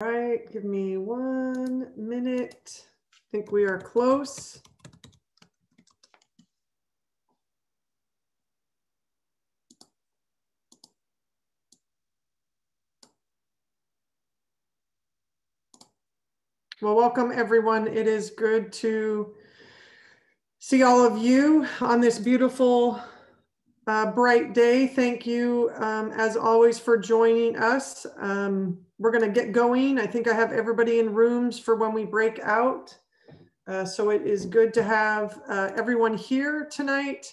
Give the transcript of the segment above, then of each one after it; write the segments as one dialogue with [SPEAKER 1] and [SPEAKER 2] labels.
[SPEAKER 1] All right, give me 1 minute. I think we are close. Well, welcome everyone. It is good to see all of you on this beautiful, bright day. Thank you, as always, for joining us. We're going to get going. I think I have everybody in rooms for when we break out. So it is good to have everyone here tonight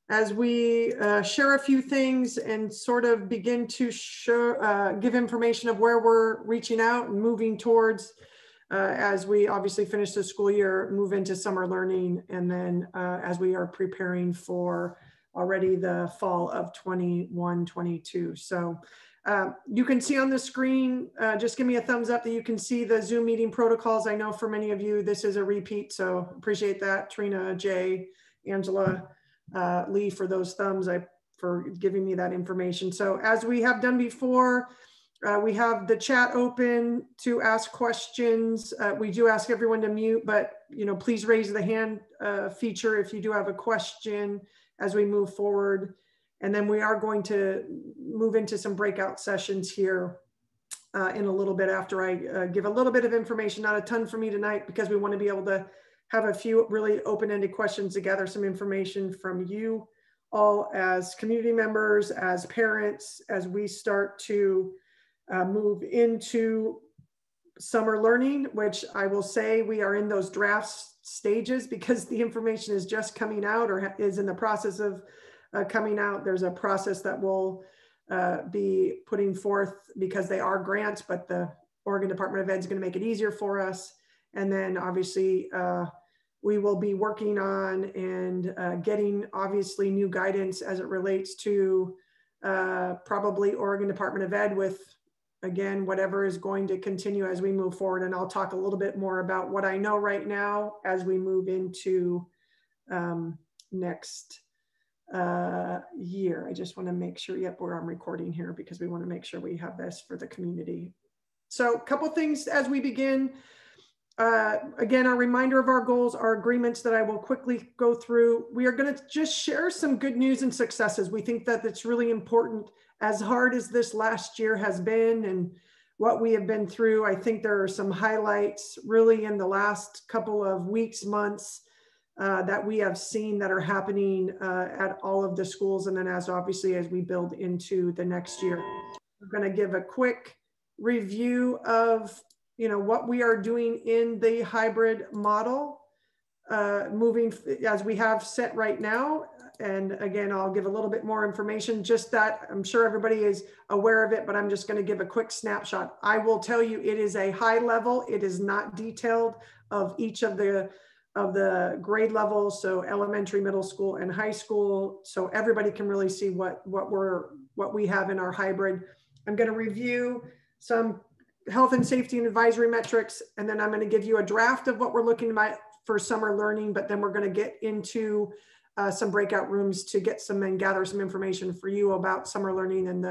[SPEAKER 1] as we share a few things and sort of begin to give information of where we're reaching out and moving towards as we obviously finish the school year, move into summer learning, and then as we are preparing for already the fall of 21-22. So you can see on the screen, just give me a thumbs up that you can see the Zoom meeting protocols. I know for many of you, this is a repeat, so appreciate that. Trina, Jay, Angela, Lee, for those thumbs, for giving me that information. So as we have done before, we have the chat open to ask questions. We do ask everyone to mute, but please raise the hand feature if you do have a question as we move forward. And then we are going to move into some breakout sessions here in a little bit after I give a little bit of information, not a ton for me tonight, because we want to be able to have a few really open-ended questions to gather some information from you all as community members, as parents, as we start to move into summer learning, which I will say we are in those draft stages because the information is just coming out or is in the process of coming out. There's a process that we'll be putting forth because they are grants, but the Oregon Department of Ed is going to make it easier for us. And then obviously we will be working on and getting obviously new guidance as it relates to probably Oregon Department of Ed with, again, whatever is going to continue as we move forward. And I'll talk a little bit more about what I know right now as we move into next year. I just want to make sure, yep, we're on recording here because we want to make sure we have this for the community. So a couple things as we begin. Again, a reminder of our goals, our agreements that I will quickly go through. We are going to just share some good news and successes. We think that it's really important, as hard as this last year has been and what we have been through. I think there are some highlights really in the last couple of weeks, months that we have seen that are happening at all of the schools. And then obviously as we build into the next year, we're going to give a quick review of what we are doing in the hybrid model, moving as we have set right now. And again, I'll give a little bit more information, just that I'm sure everybody is aware of it, but I'm just going to give a quick snapshot. I will tell you, it is a high level. It is not detailed of each of the grade levels. So elementary, middle school, and high school. So everybody can really see what we have in our hybrid. I'm going to review some health and safety and advisory metrics, and then I'm going to give you a draft of what we're looking at for summer learning, but then we're going to get into some breakout rooms to get some and gather some information for you about summer learning and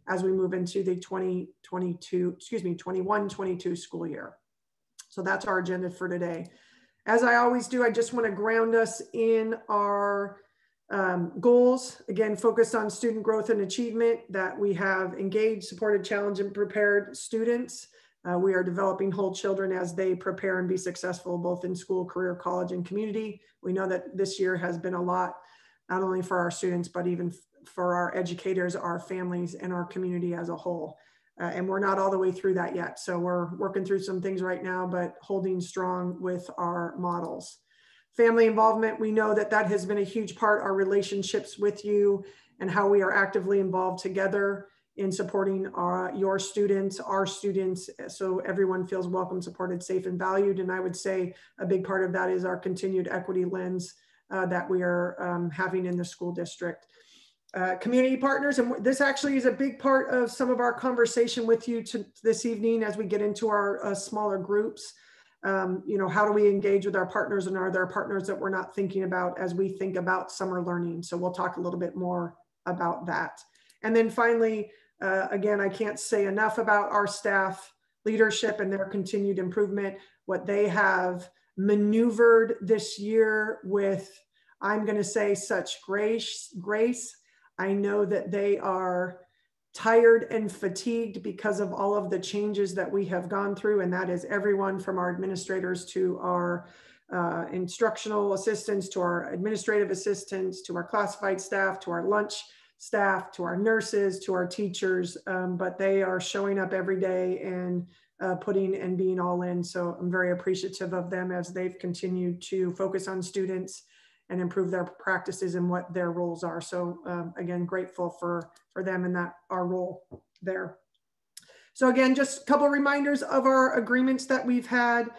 [SPEAKER 1] as we move into the 21-22 school year. So that's our agenda for today. As I always do, I just want to ground us in our goals, again, focused on student growth and achievement, that we have engaged, supported, challenged, and prepared students. We are developing whole children as they prepare and be successful, both in school, career, college, and community. We know that this year has been a lot, not only for our students, but even for our educators, our families, and our community as a whole. And we're not all the way through that yet. So we're working through some things right now, but holding strong with our models. Family involvement, we know that has been a huge part, our relationships with you and how we are actively involved together in supporting your students, our students, so everyone feels welcome, supported, safe, and valued. And I would say a big part of that is our continued equity lens that we are having in the school district. Community partners, and this actually is a big part of some of our conversation with you this evening as we get into our smaller groups. How do we engage with our partners, and are there partners that we're not thinking about as we think about summer learning? So we'll talk a little bit more about that. And then finally, again, I can't say enough about our staff. leadership and their continued improvement, what they have maneuvered this year with, I'm going to say, such grace. I know that they are tired and fatigued because of all of the changes that we have gone through, and that is everyone from our administrators to our instructional assistants, to our administrative assistants, to our classified staff, to our lunch staff, to our nurses, to our teachers, but they are showing up every day and putting and being all in. So I'm very appreciative of them as they've continued to focus on students and improve their practices and what their roles are. So again, grateful for them and that our role there. So again, just a couple of reminders of our agreements that we've had.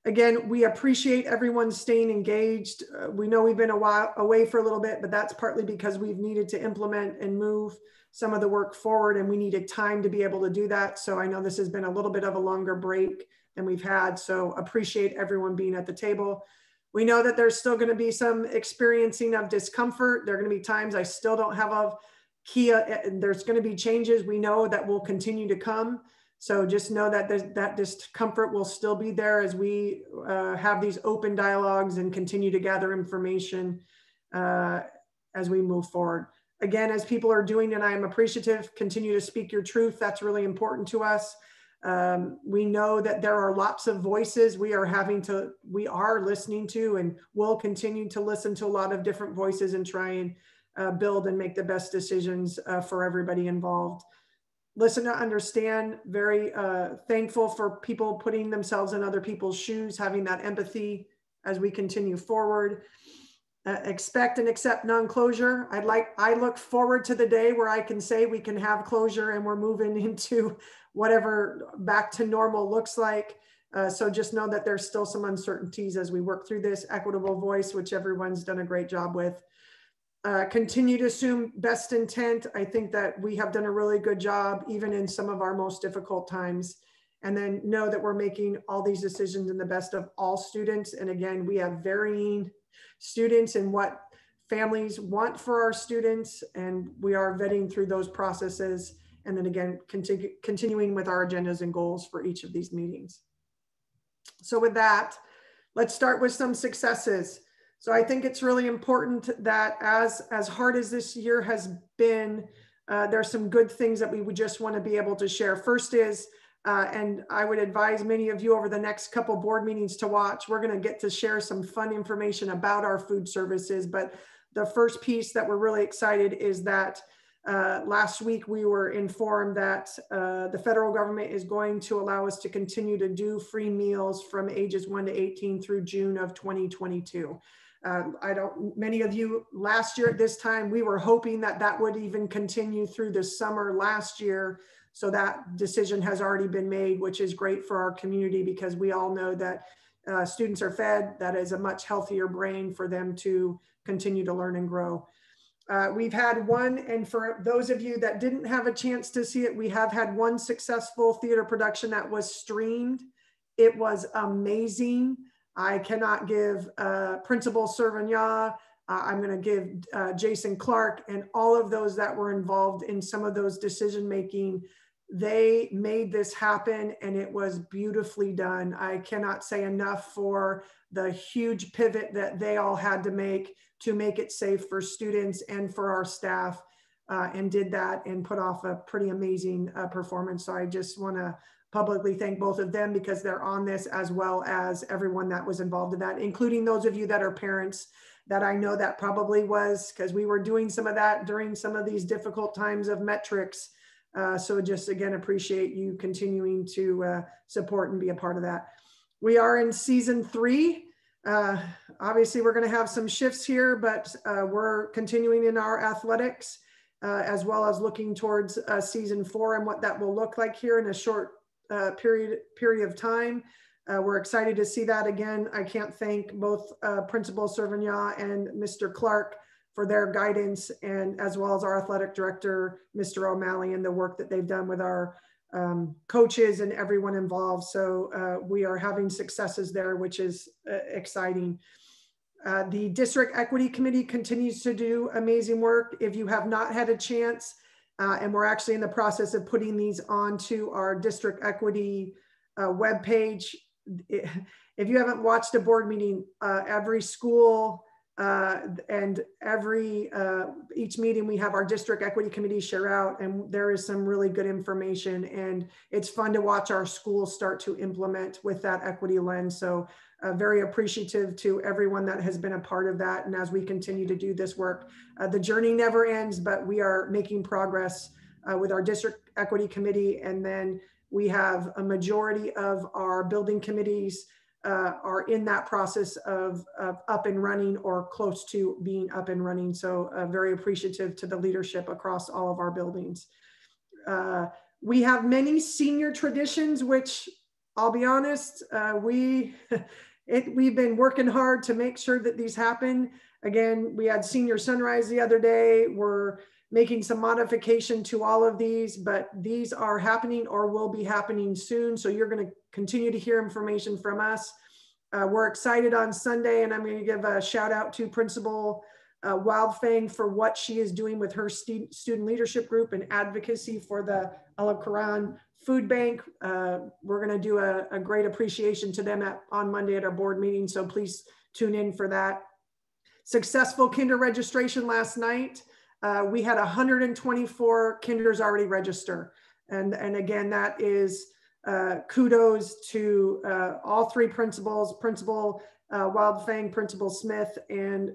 [SPEAKER 1] Again, we appreciate everyone staying engaged. We know we've been away for a little bit, but that's partly because we've needed to implement and move some of the work forward, and we needed time to be able to do that. So I know this has been a little bit of a longer break than we've had. So appreciate everyone being at the table. We know that there's still going to be some experiencing of discomfort. There are going to be times I still don't have a key. There's going to be changes we know that will continue to come. So just know that that discomfort will still be there as we have these open dialogues and continue to gather information as we move forward. Again, as people are doing, and I am appreciative, continue to speak your truth. That's really important to us. We know that there are lots of voices we are listening to, and will continue to listen to a lot of different voices and try and build and make the best decisions for everybody involved. Listen to understand, very thankful for people putting themselves in other people's shoes, having that empathy as we continue forward. Expect and accept non-closure. I look forward to the day where I can say we can have closure and we're moving into whatever back to normal looks like. So just know that there's still some uncertainties as we work through this. Equitable voice, which everyone's done a great job with. Continue to assume best intent. I think that we have done a really good job, even in some of our most difficult times. And then know that we're making all these decisions in the best of all students. And again, we have varying students and what families want for our students. And we are vetting through those processes. And then again, continuing with our agendas and goals for each of these meetings. So with that, let's start with some successes. So I think it's really important that as hard as this year has been, there's some good things that we would just want to be able to share. First is, and I would advise many of you over the next couple board meetings to watch, we're going to get to share some fun information about our food services. But the first piece that we're really excited is that last week we were informed that the federal government is going to allow us to continue to do free meals from ages 1 to 18 through June of 2022. Many of you last year at this time, we were hoping that that would even continue through the summer last year. So that decision has already been made, which is great for our community because we all know that students are fed. That is a much healthier brain for them to continue to learn and grow. We've had one, and for those of you that didn't have a chance to see it, we have had one successful theater production that was streamed. It was amazing. I cannot give Principal Servagna, I'm going to give Jason Clark and all of those that were involved in some of those decision-making. They made this happen and it was beautifully done. I cannot say enough for the huge pivot that they all had to make it safe for students and for our staff, and did that and put off a pretty amazing performance. So I just want to publicly thank both of them because they're on this, as well as everyone that was involved in that, including those of you that are parents that I know that probably was, because we were doing some of that during some of these difficult times of metrics. So just again, appreciate you continuing to support and be a part of that. We are in season 3. Obviously we're going to have some shifts here, but we're continuing in our athletics as well as looking towards season 4 and what that will look like here in a short period of time. We're excited to see that again. I can't thank both Principal Servagna and Mr. Clark for their guidance, and as well as our athletic director, Mr. O'Malley, and the work that they've done with our coaches and everyone involved. So we are having successes there, which is exciting. The District Equity Committee continues to do amazing work. If you have not had a chance, and we're actually in the process of putting these onto our district equity webpage. If you haven't watched a board meeting, every school and each meeting we have our district equity committee share out, and there is some really good information, and it's fun to watch our schools start to implement with that equity lens. So very appreciative to everyone that has been a part of that. And as we continue to do this work, the journey never ends, but we are making progress with our district equity committee. And then we have a majority of our building committees are in that process of up and running or close to being up and running. So very appreciative to the leadership across all of our buildings. We have many senior traditions, which I'll be honest, we've been working hard to make sure that these happen. Again, we had senior sunrise the other day. We're making some modification to all of these, but these are happening or will be happening soon. So you're going to continue to hear information from us. We're excited on Sunday, and I'm going to give a shout out to Principal Wildfang for what she is doing with her student leadership group and advocacy for the Al Quran Food Bank. We're going to do a great appreciation to them on Monday at our board meeting. So please tune in for that. Successful kinder registration last night. We had 124 kinders already register. And again, that is kudos to all three principals, Principal Wildfang, Principal Smith, and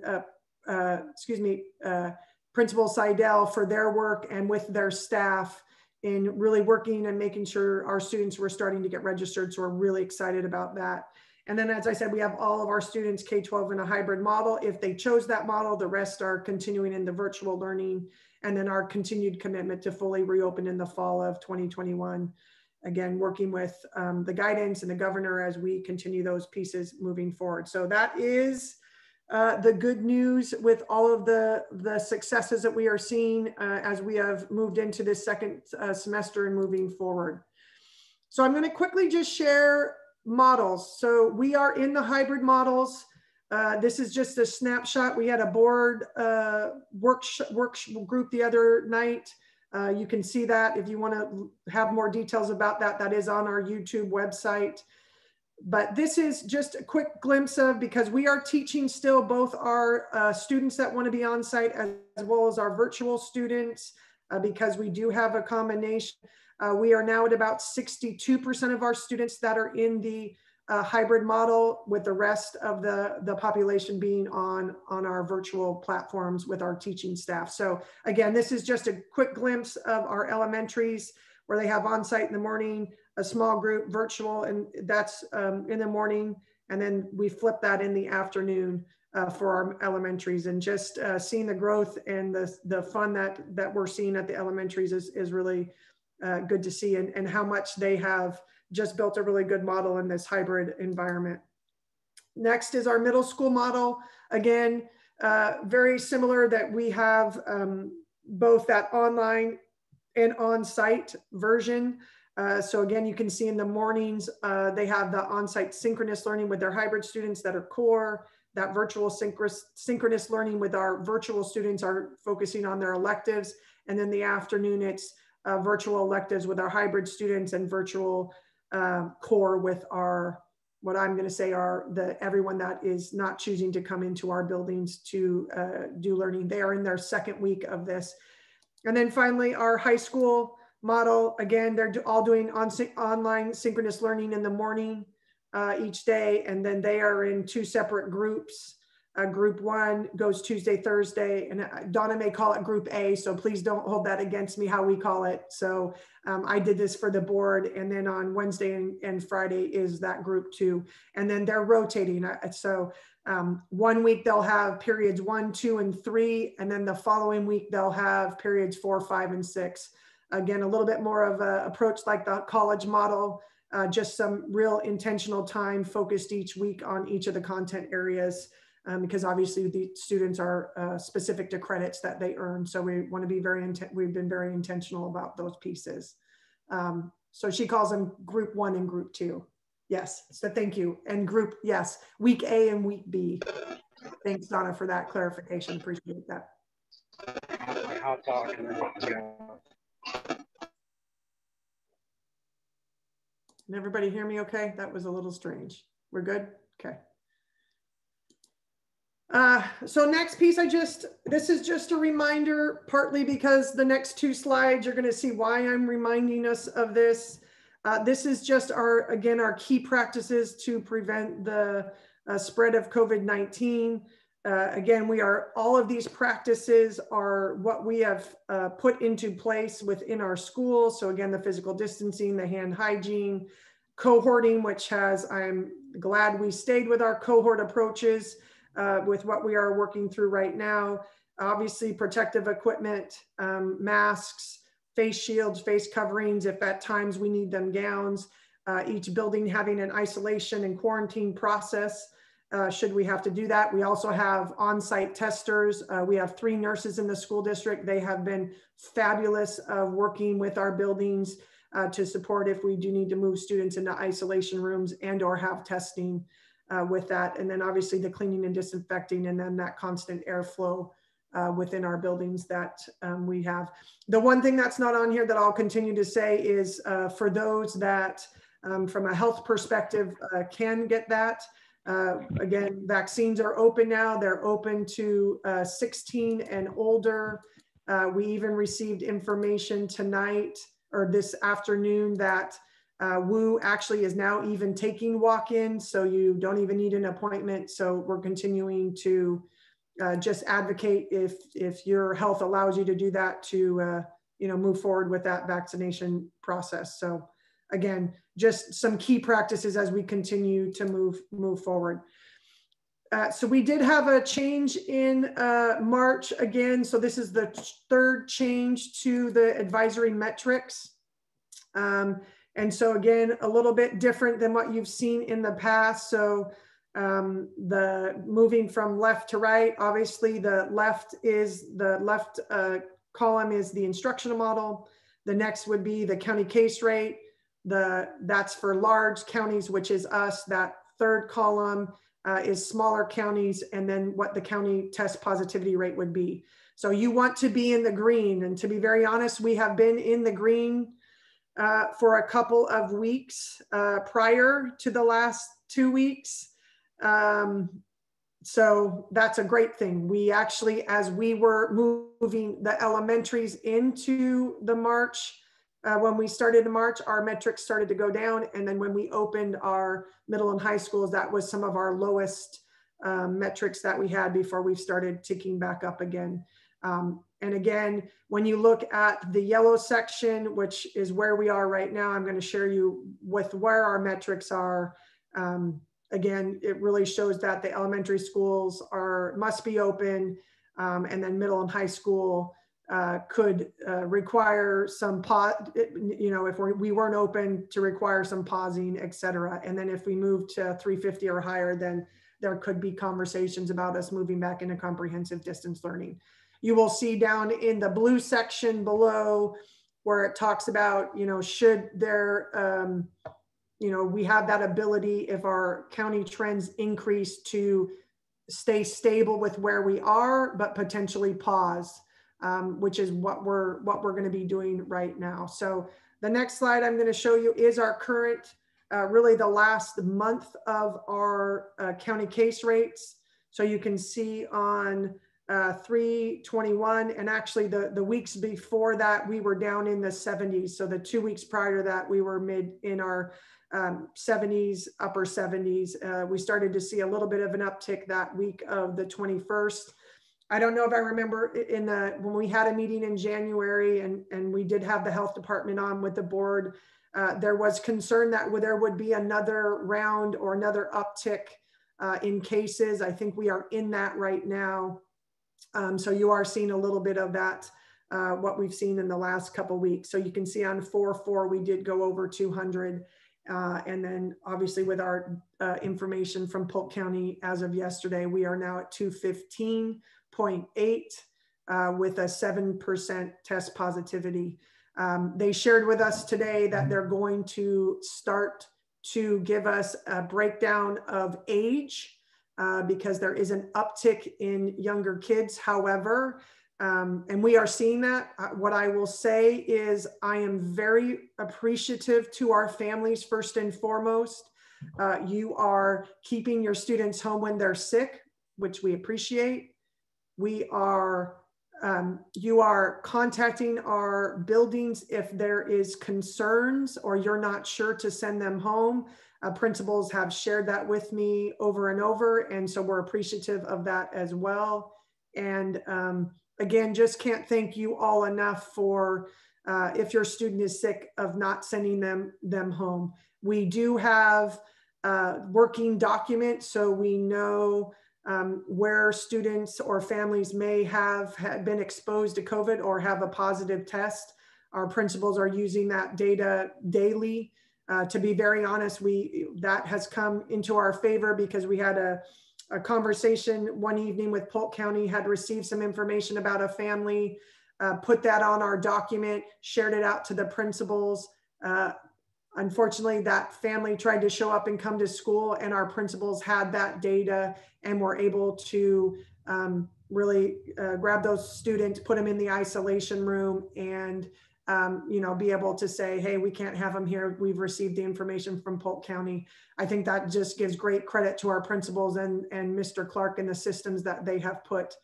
[SPEAKER 1] Principal Seidel for their work and with their staff in really working and making sure our students were starting to get registered. So we're really excited about that. And then, as I said, we have all of our students K-12 in a hybrid model. If they chose that model, the rest are continuing in the virtual learning, and then our continued commitment to fully reopen in the fall of 2021. Again, working with the guidance and the governor as we continue those pieces moving forward. So that is the good news with all of the successes that we are seeing as we have moved into this second semester and moving forward. So I'm going to quickly just share models. So we are in the hybrid models. This is just a snapshot. We had a board work group the other night. You can see that if you want to have more details about that, that is on our YouTube website. But this is just a quick glimpse of, because we are teaching still both our students that want to be on site as well as our virtual students, because we do have a combination. We are now at about 62% of our students that are in the hybrid model, with the rest of the population being on our virtual platforms with our teaching staff. So again, this is just a quick glimpse of our elementaries where they have on-site in the morning, a small group virtual, and that's in the morning. And then we flip that in the afternoon for our elementaries, and just seeing the growth and the fun that we're seeing at the elementaries is really good to see, and how much they have just built a really good model in this hybrid environment. Next is our middle school model. Again, very similar, that we have both that online and on-site version. So again, you can see in the mornings, they have the on-site synchronous learning with their hybrid students that are core. That virtual synchronous learning with our virtual students are focusing on their electives. And then the afternoon, it's virtual electives with our hybrid students, and virtual core with our, what I'm going to say are everyone that is not choosing to come into our buildings to do learning. They are in their second week of this. And then finally, our high school model, again, they're all doing online synchronous learning in the morning each day. And then they are in two separate groups. Group one goes Tuesday, Thursday, and Donna may call it Group A, so please don't hold that against me how we call it. So I did this for the board, and then on Wednesday and Friday is that Group 2, and then they're rotating. So 1 week they'll have periods 1, 2, and 3, and then the following week they'll have periods 4, 5, and 6. Again, a little bit more of an approach like the college model, just some real intentional time focused each week on each of the content areas. Because obviously the students are specific to credits that they earn. So we want to be we've been very intentional about those pieces. So she calls them Group 1 and Group 2. Yes, so thank you. And group, yes, week A and week B. Thanks, Donna, for that clarification. Appreciate that.
[SPEAKER 2] Hot dog.
[SPEAKER 1] Can everybody hear me okay? That was a little strange. We're good? Okay. So next piece, this is just a reminder, partly because the next two slides, you're going to see why I'm reminding us of this. This is just again, our key practices to prevent the spread of COVID-19. Again, all of these practices are what we have put into place within our schools. So again, the physical distancing, the hand hygiene, cohorting, which I'm glad we stayed with our cohort approaches with what we are working through right now. Obviously, protective equipment, masks, face shields, face coverings, if at times we need them, gowns, each building having an isolation and quarantine process. Should we have to do that. We also have on-site testers. We have 3 nurses in the school district. They have been fabulous working with our buildings to support if we do need to move students into isolation rooms and or have testing with that. And then obviously the cleaning and disinfecting, and then that constant airflow within our buildings that we have. The one thing that's not on here that I'll continue to say is for those that from a health perspective can get that, again, vaccines are open now. They're open to 16 and older. We even received information tonight or this afternoon that WU actually is now even taking walk-ins, so you don't even need an appointment. So we're continuing to just advocate if your health allows you to do that to move forward with that vaccination process. So again, just some key practices as we continue to move forward. So we did have a change in March again. So this is the 3rd change to the advisory metrics. And so again, a little bit different than what you've seen in the past. So the moving from left to right, obviously the left column is the instructional model. The next would be the county case rate. That's for large counties, which is us. That 3rd column is smaller counties, and then what the county test positivity rate would be. So you want to be in the green, and to be very honest, we have been in the green for a couple of weeks prior to the last 2 weeks. So that's a great thing. We actually, as we were moving the elementaries into the March, when we started in March, our metrics started to go down. And then when we opened our middle and high schools, that was some of our lowest metrics that we had before we started ticking back up again. And again, when you look at the yellow section, which is where we are right now, I'm going to share you with where our metrics are. Again, it really shows that the elementary schools must be open, and then middle and high school could require some pause, if we weren't open, to require some pausing, et cetera. And then if we move to 350 or higher, then there could be conversations about us moving back into comprehensive distance learning. You will see down in the blue section below where it talks about, should there, we have that ability if our county trends increase to stay stable with where we are, but potentially pause, which is what we're going to be doing right now. So the next slide I'm going to show you is our current, really the last month of our county case rates. So you can see on 3/21, and actually the weeks before that, we were down in the 70s. So the 2 weeks prior to that, we were in our 70s, upper 70s. We started to see a little bit of an uptick that week of the 21st. I don't know if I remember when we had a meeting in January and we did have the health department on with the board, there was concern that there would be another round or another uptick in cases. I think we are in that right now. So you are seeing a little bit of that, what we've seen in the last couple of weeks. So you can see on 4/4, we did go over 200. And then obviously with our information from Polk County as of yesterday, we are now at 215.8 with a 7% test positivity. They shared with us today that they're going to start to give us a breakdown of age because there is an uptick in younger kids. However, And we are seeing that. What I will say is I am very appreciative to our families first and foremost. You are keeping your students home when they're sick, which we appreciate. You are contacting our buildings if there is concerns or you're not sure to send them home. Principals have shared that with me over and over, and so we're appreciative of that as well. And again, just can't thank you all enough for if your student is sick of not sending them home. We do have working documents, so we know where students or families may have been exposed to COVID or have a positive test. Our principals are using that data daily. To be very honest, that has come into our favor because we had a conversation one evening with Polk County, had received some information about a family, put that on our document, shared it out to the principals. Unfortunately, that family tried to show up and come to school, and our principals had that data and were able to really grab those students, put them in the isolation room, and be able to say, hey, we can't have them here. We've received the information from Polk County. I think that just gives great credit to our principals and Mr. Clark and the systems that they have put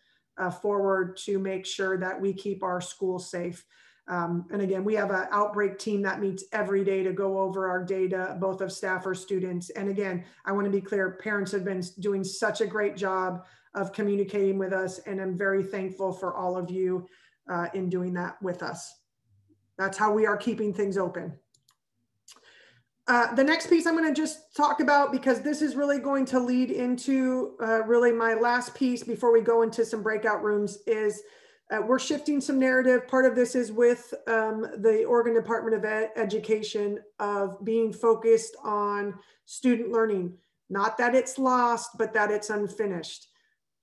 [SPEAKER 1] forward to make sure that we keep our schools safe. And again, we have an outbreak team that meets every day to go over our data, both of staff or students. And again, I want to be clear, parents have been doing such a great job of communicating with us, and I'm very thankful for all of you in doing that with us. That's how we are keeping things open. The next piece I'm going to just talk about, because this is really going to lead into really my last piece before we go into some breakout rooms, is we're shifting some narrative. Part of this is with the Oregon Department of Education of being focused on student learning. Not that it's lost, but that it's unfinished.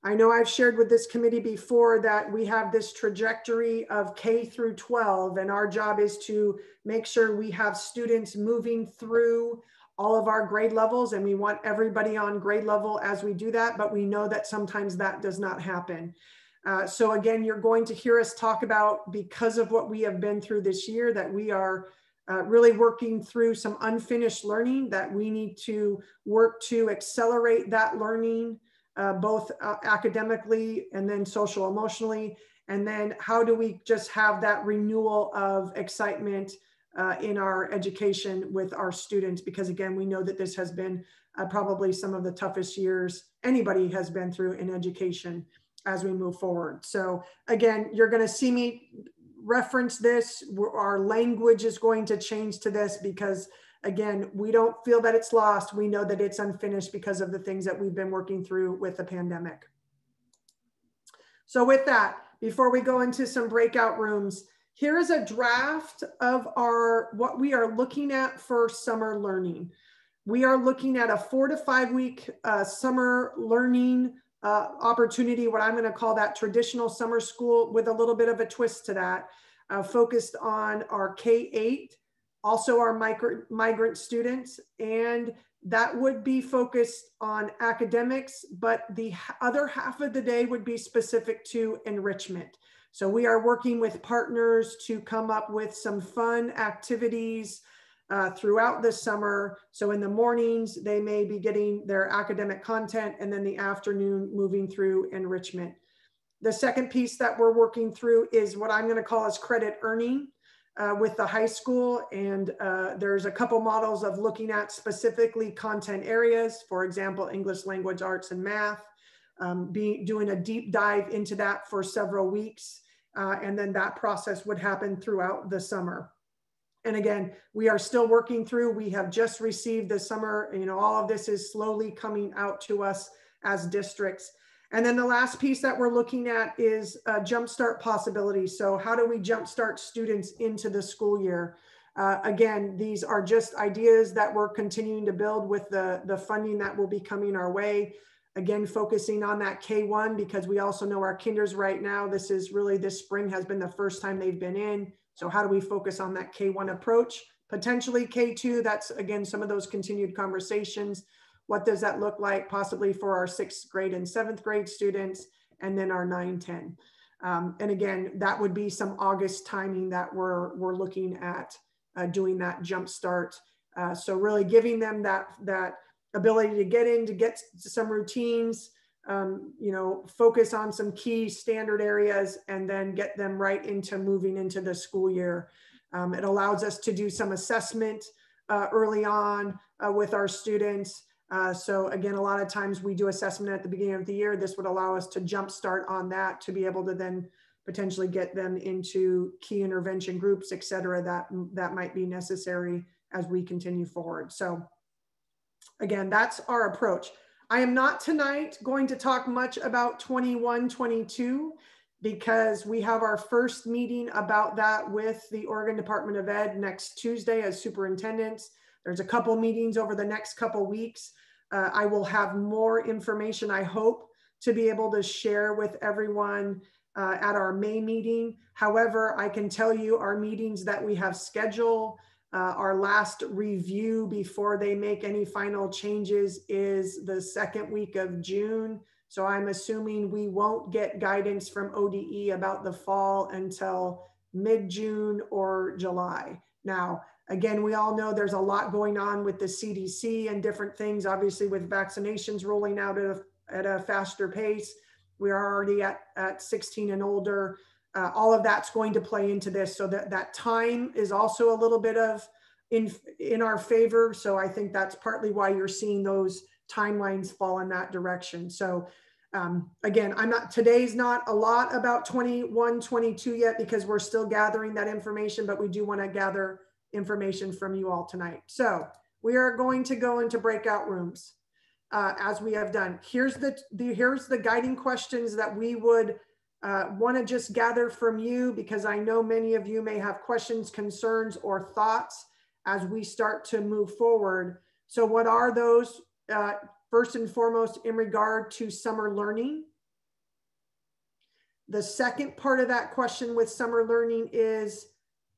[SPEAKER 1] I know I've shared with this committee before that we have this trajectory of K through 12, and our job is to make sure we have students moving through all of our grade levels, and we want everybody on grade level as we do that, but we know that sometimes that does not happen. So again, you're going to hear us talk about, because of what we have been through this year, that we are really working through some unfinished learning, that we need to work to accelerate that learning, both academically and then social emotionally. And then how do we just have that renewal of excitement in our education with our students? Because again, we know that this has been probably some of the toughest years anybody has been through in education as we move forward. So again, you're going to see me reference this. Our language is going to change to this because, again, we don't feel that it's lost. We know that it's unfinished because of the things that we've been working through with the pandemic. So with that, before we go into some breakout rooms, here is a draft of what we are looking at for summer learning. We are looking at a 4 to 5 week summer learning opportunity, what I'm going to call that traditional summer school, with a little bit of a twist to that, focused on our K-8, also our migrant students, and that would be focused on academics, but the other half of the day would be specific to enrichment. So we are working with partners to come up with some fun activities throughout the summer. So in the mornings, they may be getting their academic content, and then the afternoon moving through enrichment. The second piece that we're working through is what I'm going to call as credit earning with the high school. And there's a couple models of looking at specifically content areas, for example, English language arts and math, doing a deep dive into that for several weeks. And then that process would happen throughout the summer. And again, we are still working through, we have just received the summer, all of this is slowly coming out to us as districts. And then the last piece that we're looking at is jumpstart possibilities. So how do we jumpstart students into the school year? Again, these are just ideas that we're continuing to build with the funding that will be coming our way. Again, focusing on that K-1, because we also know our kinders right now, this spring has been the first time they've been in. So how do we focus on that K-1 approach? Potentially K-2, that's again, some of those continued conversations. What does that look like possibly for our 6th grade and 7th grade students, and then our 9-10. And again, that would be some August timing that we're looking at doing that jump start. So really giving them that ability to get some routines, focus on some key standard areas, and then get them right into moving into the school year. It allows us to do some assessment early on with our students. So again, a lot of times we do assessment at the beginning of the year. This would allow us to jumpstart on that to be able to then potentially get them into key intervention groups, et cetera, that might be necessary as we continue forward. So again, that's our approach. I am not tonight going to talk much about 21-22 because we have our first meeting about that with the Oregon Department of Ed next Tuesday as superintendents. There's a couple meetings over the next couple weeks. I will have more information, I hope, to be able to share with everyone at our May meeting. However, I can tell you our meetings that we have scheduled, our last review before they make any final changes is the second week of June. So I'm assuming we won't get guidance from ODE about the fall until mid-June or July. Now, again, we all know there's a lot going on with the CDC and different things, obviously with vaccinations rolling out at a faster pace. We are already at 16 and older. All of that's going to play into this, so that time is also a little bit of in our favor. So I think that's partly why you're seeing those timelines fall in that direction. So again, today's not a lot about 21-22 yet because we're still gathering that information, but we do want to gather information from you all tonight. So we are going to go into breakout rooms as we have done. Here's the guiding questions that we would want to just gather from you, because I know many of you may have questions, concerns, or thoughts as we start to move forward. So what are those? First and foremost, in regard to summer learning. The second part of that question with summer learning is,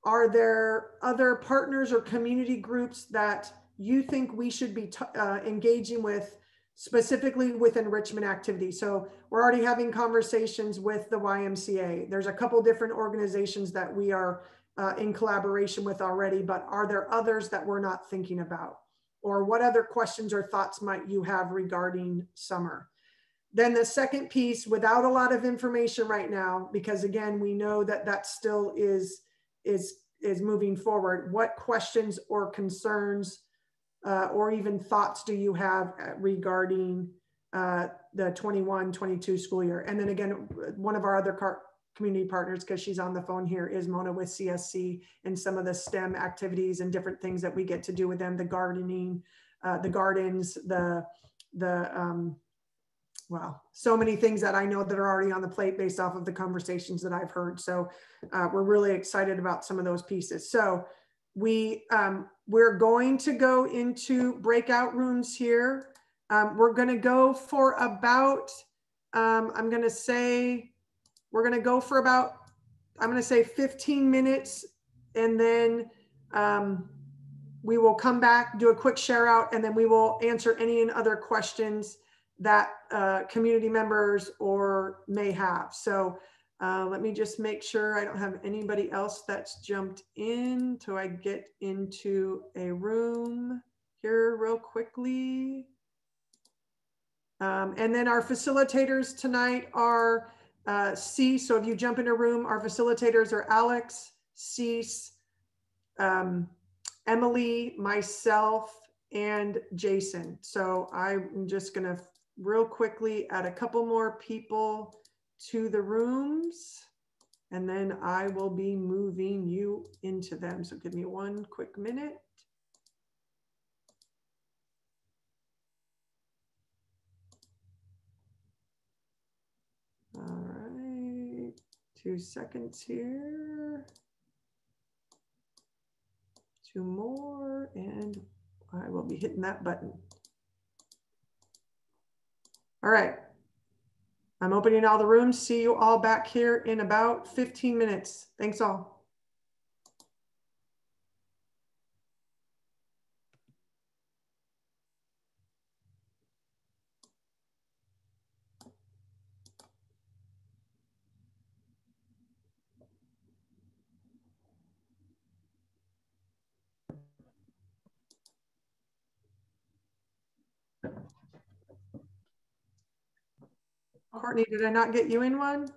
[SPEAKER 1] are there other partners or community groups that you think we should be engaging with, specifically with enrichment activities? So we're already having conversations with the YMCA. There's a couple different organizations that we are in collaboration with already, but are there others that we're not thinking about? Or what other questions or thoughts might you have regarding summer? Then the second piece, without a lot of information right now, because again, we know that still is moving forward. What questions or concerns or even thoughts do you have regarding the 21-22 school year? And then again, one of our other community partners, because she's on the phone here, is Mona with CSC, and some of the STEM activities and different things that we get to do with them, the gardening, the gardens, well, so many things that I know that are already on the plate based off of the conversations that I've heard. So we're really excited about some of those pieces. So we're going to go into breakout rooms here. We're going to go for about, I'm going to say 15 minutes, and then we will come back, do a quick share out, and then we will answer any and other questions that community members may have. So let me just make sure I don't have anybody else that's jumped in till I get into a room here real quickly. And then our facilitators tonight are C. So if you jump in a room, our facilitators are Alex, Cease, Emily, myself, and Jason. So I'm just gonna real quickly add a couple more people to the rooms, and then I will be moving you into them. So give me one quick minute. All right, 2 seconds here. 2 more, and I will be hitting that button. All right, I'm opening all the rooms. See you all back here in about 15 minutes. Thanks all. Courtney, did I not get you in one?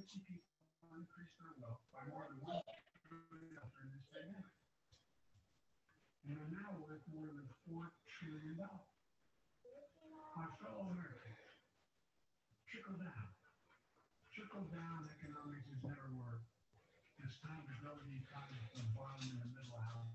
[SPEAKER 3] increased their wealth by more than $1 trillion during this pandemic, and are now worth more than $4 trillion. My fellow Americans, trickle down economics has never worked. It's time to grow the economy from the bottom and the middle house.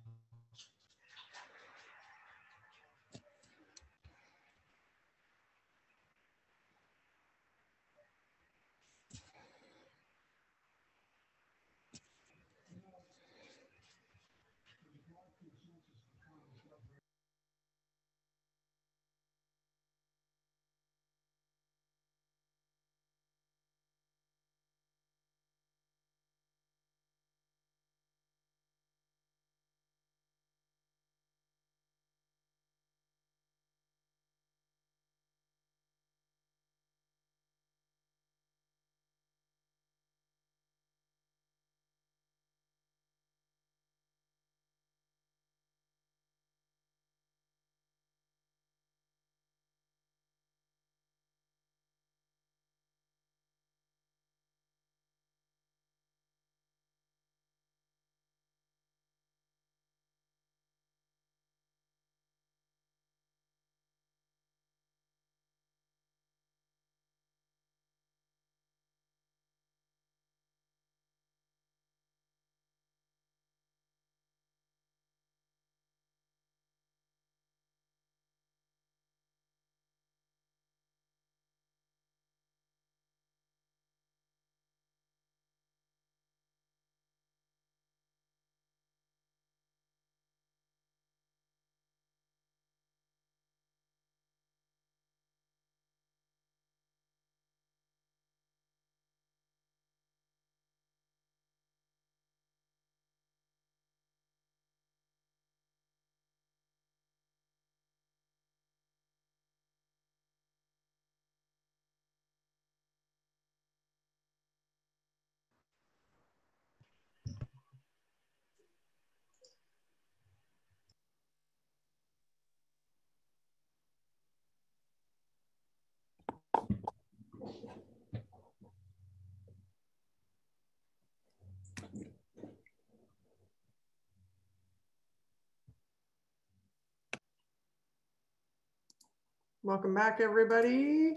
[SPEAKER 1] Welcome back, everybody.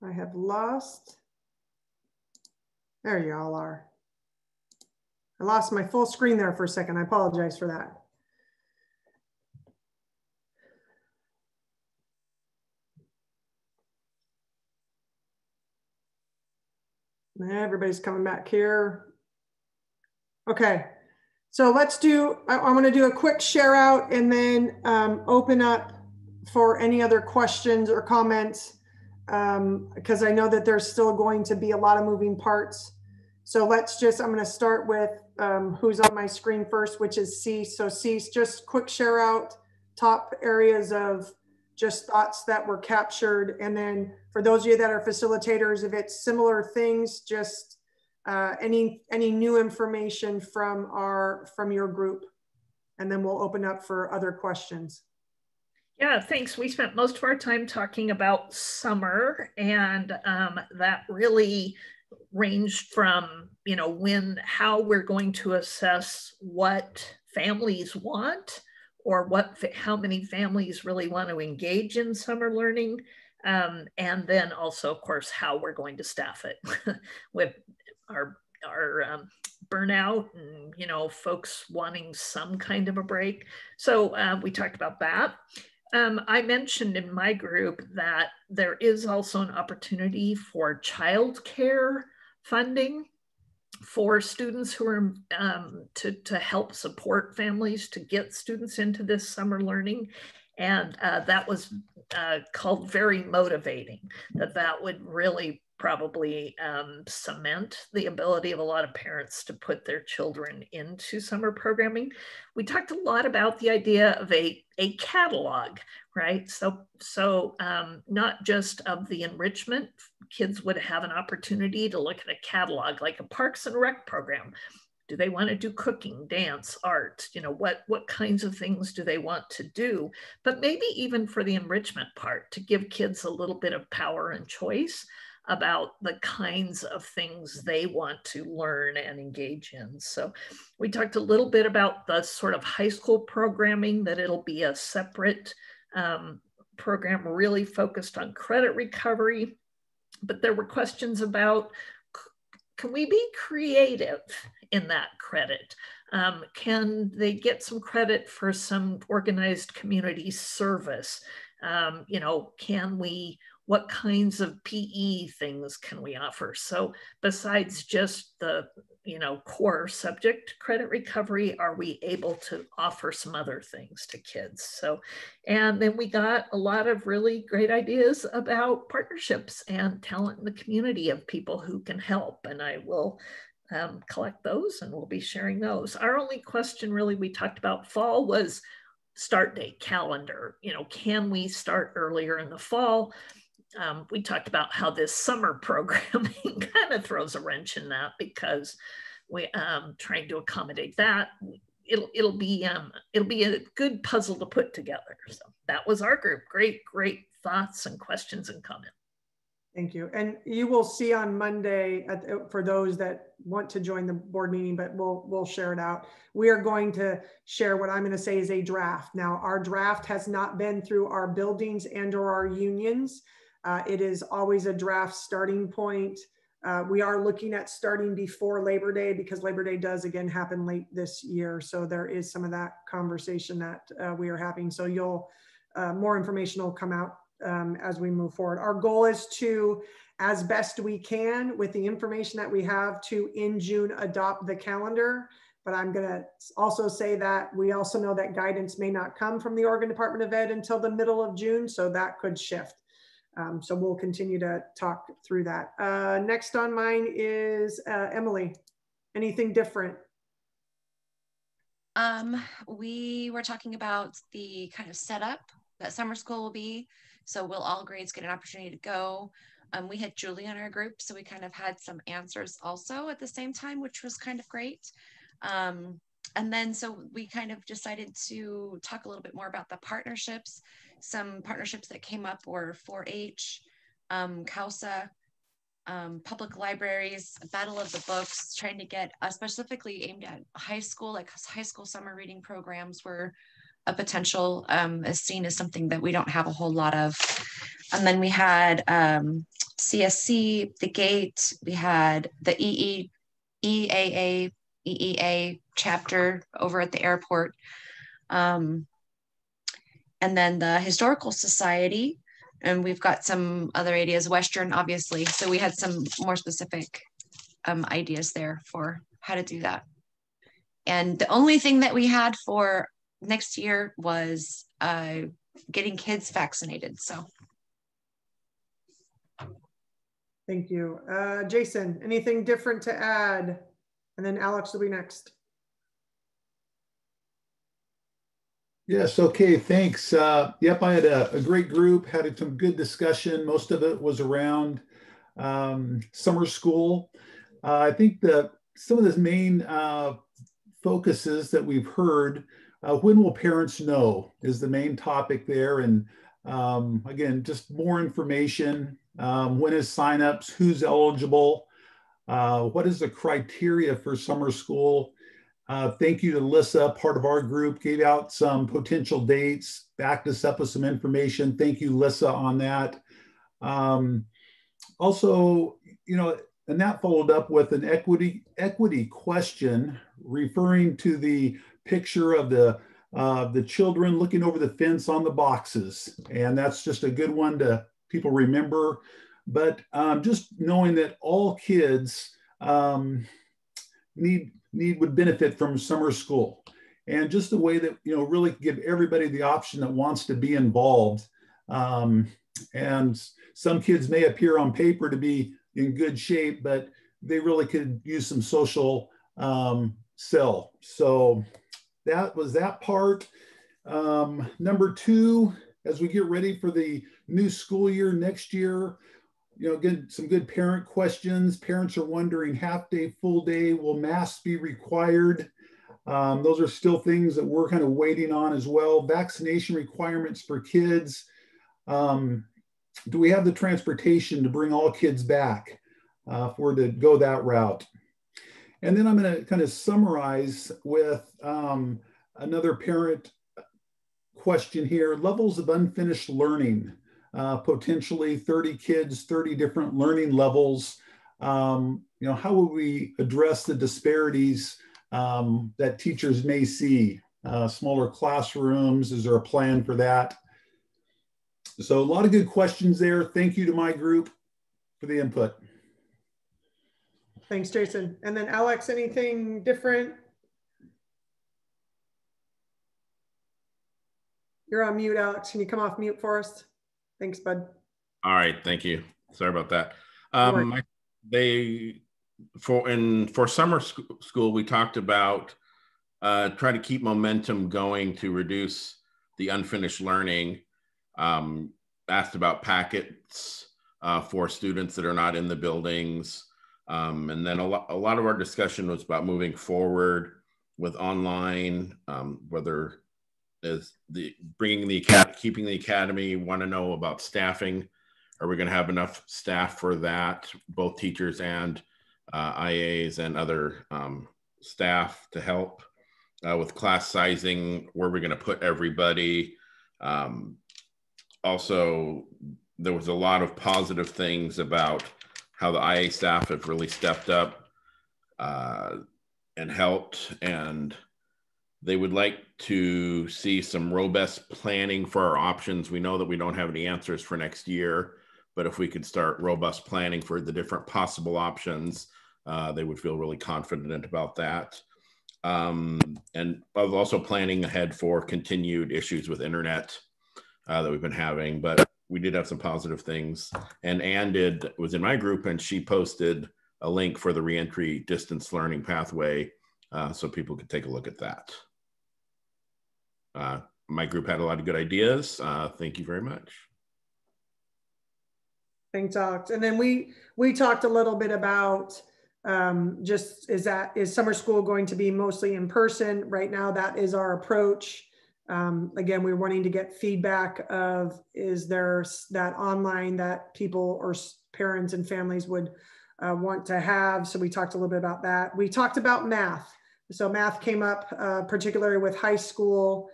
[SPEAKER 1] I have lost, there you all are. I lost my full screen there for a second. I apologize for that. Everybody's coming back here. Okay, so let's do, I'm gonna do a quick share out and then open up for any other questions or comments because I know that there's still going to be a lot of moving parts. So let's just, I'm gonna start with who's on my screen first, which is Cease. So Cease, just quick share out, top areas of just thoughts that were captured. And then for those of you that are facilitators, if it's similar things, just any new information from your group, and then we'll open up for other questions.
[SPEAKER 4] Yeah, thanks. We spent most of our time talking about summer, and that really ranged from, you know, how we're going to assess what families want, or how many families really want to engage in summer learning, and then also, of course, how we're going to staff it with our burnout and, you know, folks wanting some kind of a break. So we talked about that. I mentioned in my group that there is also an opportunity for childcare funding for students who are to help support families to get students into this summer learning. And that was called very motivating, that would really probably cement the ability of a lot of parents to put their children into summer programming. We talked a lot about the idea of a catalog, right? So not just of the enrichment, kids would have an opportunity to look at a catalog, like a Parks and Rec program. Do they want to do cooking, dance, art? You know, what kinds of things do they want to do? But maybe even for the enrichment part, to give kids a little bit of power and choice. about the kinds of things they want to learn and engage in. So we talked a little bit about the sort of high school programming, that it'll be a separate program really focused on credit recovery. But there were questions about, can we be creative in that credit? Can they get some credit for some organized community service? You know, what kinds of PE things can we offer? So besides just the, you know, core subject credit recovery, are we able to offer some other things to kids? So, and then we got a lot of really great ideas about partnerships and talent in the community of people who can help. And I will collect those and we'll be sharing those. Our only question really we talked about fall was start date calendar. You know, can we start earlier in the fall? We talked about how this summer programming kind of throws a wrench in that, because we trying to accommodate that. It'll be a good puzzle to put together. So that was our group. Great thoughts and questions and comments.
[SPEAKER 1] Thank you. And you will see on Monday, for those that want to join the board meeting, but we'll share it out. We are going to share what I'm going to say is a draft. Now, our draft has not been through our buildings and or our unions. It is always a draft starting point. We are looking at starting before Labor Day, because Labor Day does again happen late this year. So there is some of that conversation that we are having. So more information will come out as we move forward. Our goal is to, as best we can with the information that we have, to in June adopt the calendar. But I'm going to also say that we also know that guidance may not come from the Oregon Department of Ed until the middle of June. So that could shift. So we'll continue to talk through that. Next on mine is Emily. Anything different?
[SPEAKER 5] We were talking about the kind of setup that summer school will be. So will all grades get an opportunity to go? We had Julie in our group, so we kind of had some answers also at the same time, which was kind of great. And then so we kind of decided to talk a little bit more about the partnerships. Some partnerships that came up were 4-H, CAUSA, public libraries, Battle of the Books, trying to get specifically aimed at high school, like high school summer reading programs were a potential, as seen as something that we don't have a whole lot of. And then we had CSC, the Gate, we had the EEA chapter over at the airport. And then the Historical Society, and we've got some other ideas, Western, obviously. So we had some more specific ideas there for how to do that. And the only thing that we had for next year was getting kids vaccinated. So.
[SPEAKER 1] Thank you. Jason, anything different to add? And then Alex will be next.
[SPEAKER 6] Yes, okay, thanks. Yep, I had a great group, had some good discussion. Most of it was around summer school. I think some of the main focuses that we've heard, when will parents know is the main topic there. And again, just more information. When is signups, who's eligible? What is the criteria for summer school? Thank you to Lissa, part of our group, gave out some potential dates, backed us up with some information. Thank you, Lissa, on that. Also, you know, and that followed up with an equity question referring to the picture of the children looking over the fence on the boxes. And that's just a good one to people remember. But just knowing that all kids would benefit from summer school, and just the way that, you know, really give everybody the option that wants to be involved. And some kids may appear on paper to be in good shape, but they really could use some social sell. So that was that part. Number two, as we get ready for the new school year next year, you know, again, some good parent questions. Parents are wondering, half day, full day, will masks be required? Those are still things that we're kind of waiting on as well. Vaccination requirements for kids. do we have the transportation to bring all kids back if we're to go that route? And then I'm going to kind of summarize with another parent question here: levels of unfinished learning, potentially 30 kids, 30 different learning levels. You know, how will we address the disparities that teachers may see? Smaller classrooms, is there a plan for that? So a lot of good questions there. Thank you to my group for the input.
[SPEAKER 1] Thanks, Jason. And then Alex, anything different? You're on mute, Alex. Can you come off mute for us? Thanks, bud.
[SPEAKER 7] All right, thank you. Sorry about that. For summer school, we talked about try to keep momentum going to reduce the unfinished learning. Asked about packets for students that are not in the buildings. And then a lot of our discussion was about moving forward with online, whether is keeping the academy. Want to know about staffing. Are we going to have enough staff for that, both teachers and IAs and other staff to help with class sizing? Where we're going to put everybody. Also, there was a lot of positive things about how the IA staff have really stepped up and helped, and they would like to see some robust planning for our options. We know that we don't have any answers for next year, but if we could start robust planning for the different possible options, they would feel really confident about that. And also planning ahead for continued issues with internet that we've been having, but we did have some positive things. And Ann was in my group, and she posted a link for the reentry distance learning pathway so people could take a look at that. My group had a lot of good ideas. Thank you very much.
[SPEAKER 1] Thanks, Alex. And then we talked a little bit about just is summer school going to be mostly in person? Right now, that is our approach. Again, we're wanting to get feedback of, is there that online that people or parents and families would want to have? So we talked a little bit about that. We talked about math. So math came up particularly with high school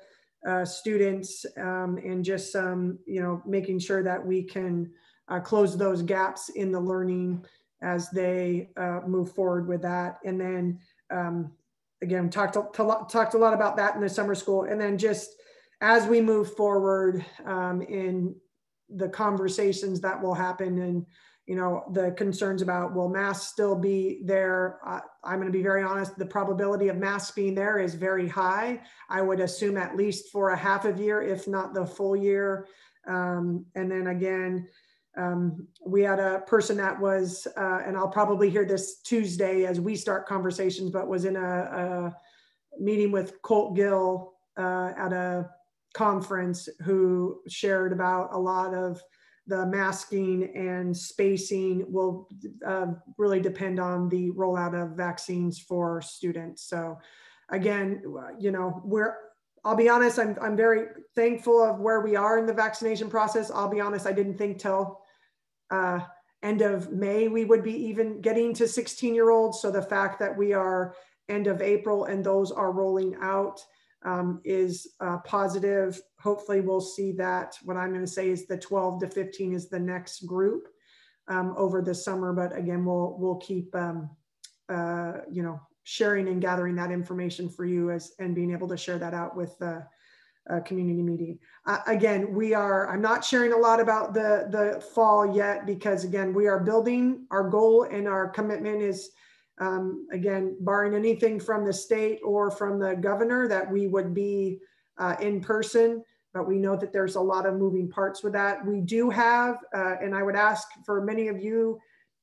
[SPEAKER 1] students and just some, making sure that we can close those gaps in the learning as they move forward with that. And then again, talked a lot about that in the summer school. And then just as we move forward in the conversations that will happen and, the concerns about, will masks still be there? I'm going to be very honest, the probability of masks being there is very high. I would assume at least for a half of year, if not the full year. And then again, we had a person that was, and I'll probably hear this Tuesday as we start conversations, but was in a meeting with Colt Gill at a conference, who shared about a lot of the masking and spacing will really depend on the rollout of vaccines for students. So again, I'll be honest, I'm very thankful of where we are in the vaccination process. I'll be honest, I didn't think till end of May we would be even getting to 16-year-olds. So the fact that we are end of April and those are rolling out is positive. Hopefully we'll see that. What I'm going to say is the 12 to 15 is the next group over the summer. But again, we'll keep sharing and gathering that information for you and being able to share that out with the community meeting. Again, I'm not sharing a lot about the fall yet, because again, we are building. Our goal and our commitment is, again, barring anything from the state or from the governor, that we would be in person, but we know that there's a lot of moving parts with that. We do have, and I would ask for many of you,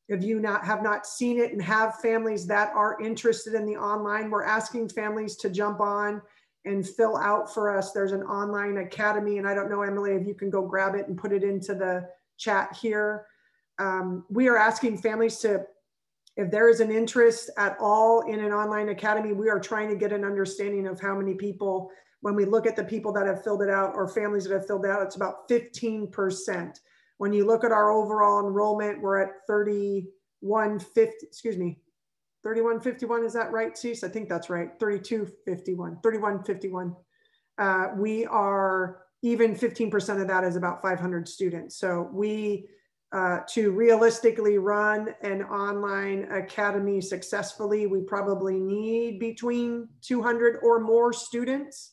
[SPEAKER 1] if you have not seen it and have families that are interested in the online, we're asking families to jump on and fill out for us. There's an online academy, and I don't know, Emily, if you can go grab it and put it into the chat here. We are asking families to, if there is an interest at all in an online academy, we are trying to get an understanding of how many people, when we look at the people that have filled it out or families that have filled it out, it's about 15%. When you look at our overall enrollment, we're at 3150, excuse me, 3151, is that right, Cease? I think that's right, 3151. We are, even 15% of that is about 500 students. So we, to realistically run an online academy successfully, we probably need between 200 or more students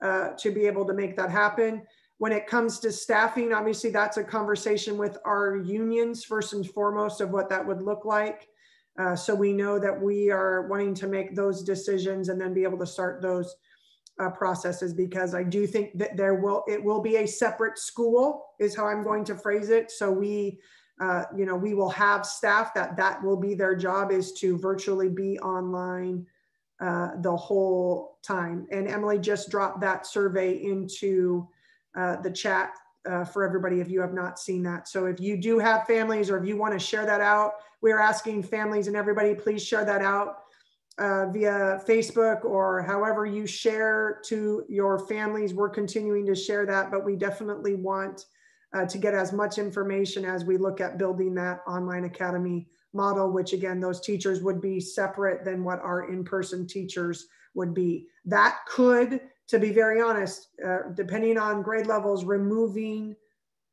[SPEAKER 1] to be able to make that happen. When it comes to staffing, obviously that's a conversation with our unions first and foremost of what that would look like. So we know that we are wanting to make those decisions and then be able to start those processes, because I do think that it will be a separate school is how I'm going to phrase it. So we, we will have staff that will be their job is to virtually be online the whole time. And Emily just dropped that survey into the chat for everybody if you have not seen that. So if you do have families or if you want to share that out, we're asking families and everybody, please share that out via Facebook or however you share to your families. We're continuing to share that, but we definitely want to get as much information as we look at building that online academy model, which again, those teachers would be separate than what our in-person teachers would be. That could, to be very honest, depending on grade levels, removing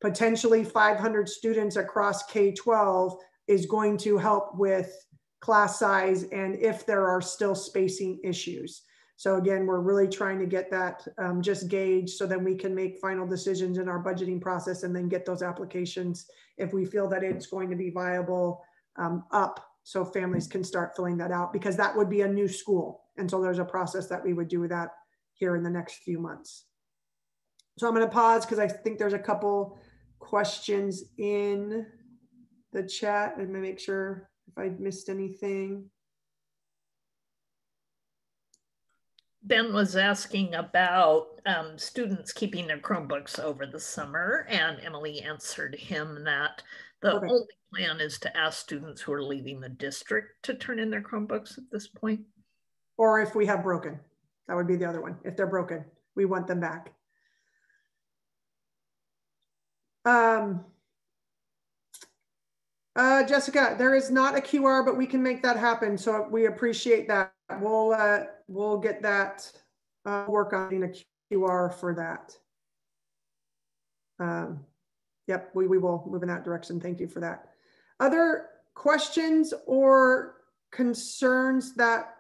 [SPEAKER 1] potentially 500 students across K-12 is going to help with class size and if there are still spacing issues. So again, we're really trying to get that just gauged so that we can make final decisions in our budgeting process and then get those applications if we feel that it's going to be viable up so families can start filling that out, because that would be a new school. And so there's a process that we would do with that here in the next few months. So I'm going to pause because I think there's a couple questions in the chat. Let me make sure if I missed anything.
[SPEAKER 4] Ben was asking about students keeping their Chromebooks over the summer, and Emily answered him that the only plan is to ask students who are leaving the district to turn in their Chromebooks at this point.
[SPEAKER 1] Or if we have broken, that would be the other one. If they're broken, we want them back. Jessica, there is not a QR, but we can make that happen. So we appreciate that. We'll get that, work on a QR for that. Yep, we will move in that direction. Thank you for that. Other questions or concerns that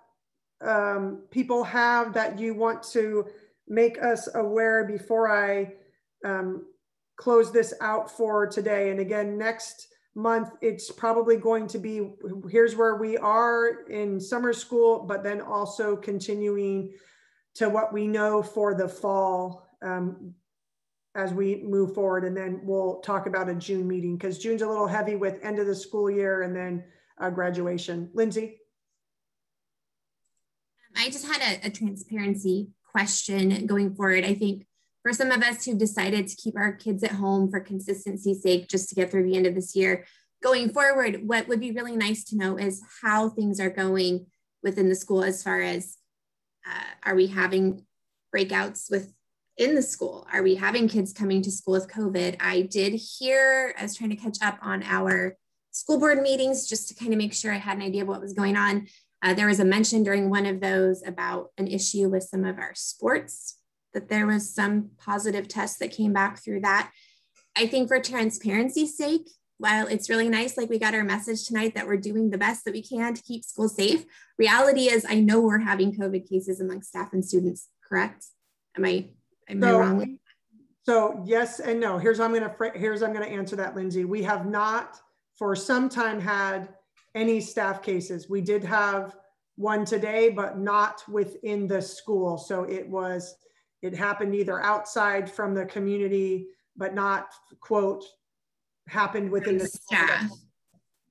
[SPEAKER 1] people have that you want to make us aware before I close this out for today? And again, next month, it's probably going to be, here's where we are in summer school, but then also continuing to what we know for the fall as we move forward. And then we'll talk about a June meeting, because June's a little heavy with end of the school year and then graduation. Lindsay?
[SPEAKER 8] I just had a transparency question going forward. I think for some of us who've decided to keep our kids at home for consistency's sake, just to get through the end of this year, going forward, what would be really nice to know is how things are going within the school as far as, are we having breakouts within the school? Are we having kids coming to school with COVID? I did hear, I was trying to catch up on our school board meetings just to kind of make sure I had an idea of what was going on. There was a mention during one of those about an issue with some of our sports, that there was some positive tests that came back through that. I think for transparency's sake, while it's really nice, like we got our message tonight that we're doing the best that we can to keep school safe, reality is I know we're having COVID cases among staff and students, correct? Am I wrong?
[SPEAKER 1] So yes and no. Here's how I'm gonna answer that, Lindsay. We have not for some time had any staff cases. We did have one today, but not within the school. So it happened either outside from the community, but not, quote, happened within the
[SPEAKER 8] staff.